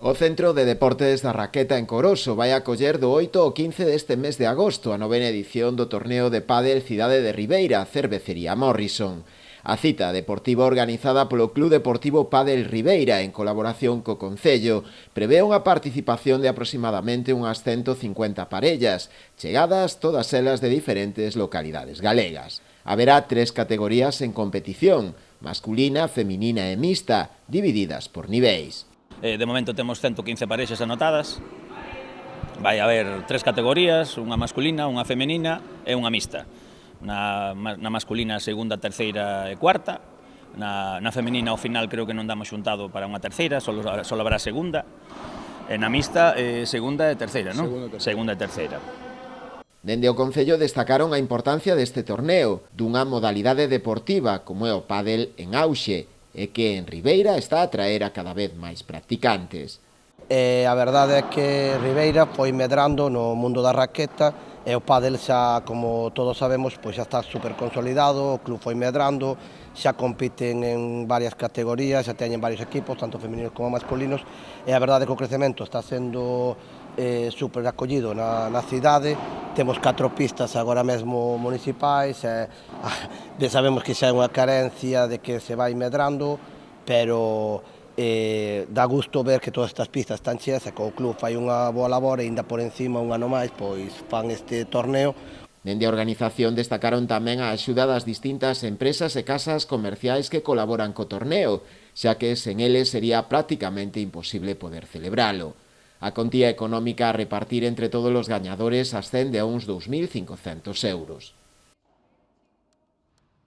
O Centro de Deportes da Raqueta en Coroso vai acoller do 8 ao 15 deste mes de agosto a novena edición do torneo de pádel Cidade de Ribeira, Cervecería Morrison. A cita deportiva organizada polo Club Deportivo Pádel Ribeira en colaboración co Concello prevé unha participación de aproximadamente unhas 150 parellas, chegadas todas elas de diferentes localidades galegas. Haberá 3 categorías en competición, masculina, feminina e mixta, divididas por niveis. De momento temos 115 parexas anotadas. Vai haber 3 categorías, unha masculina, unha femenina e unha mixta. Na masculina, segunda, terceira e cuarta. Na femenina, ao final, creo que non damos xuntado para unha terceira, só habrá segunda. E na mixta, segunda e terceira, non? Segunda e terceira. Dende o Concello destacaron a importancia deste torneo, dunha modalidade deportiva como é o pádel en auxe, e que en Ribeira está a atraer a cada vez máis practicantes. A verdade é que Ribeira foi medrando no mundo da raqueta e o pádel xa, como todos sabemos, pois xa está super consolidado, o club foi medrando, xa compiten en varias categorías, xa teñen varios equipos, tanto femininos como masculinos, e a verdade é que o crecemento está sendo super acollido na cidade. Temos 4 pistas agora mesmo municipais, sabemos que xa é unha carencia de que se vai medrando, pero dá gusto ver que todas estas pistas están cheas e que o club fai unha boa labor e ainda por encima un ano máis pois fan este torneo. Dende a organización destacaron tamén a axuda das distintas empresas e casas comerciais que colaboran co torneo, xa que sen eles sería prácticamente imposible poder celebralo. A contía económica a repartir entre todos os gañadores ascende a uns 2.500 euros.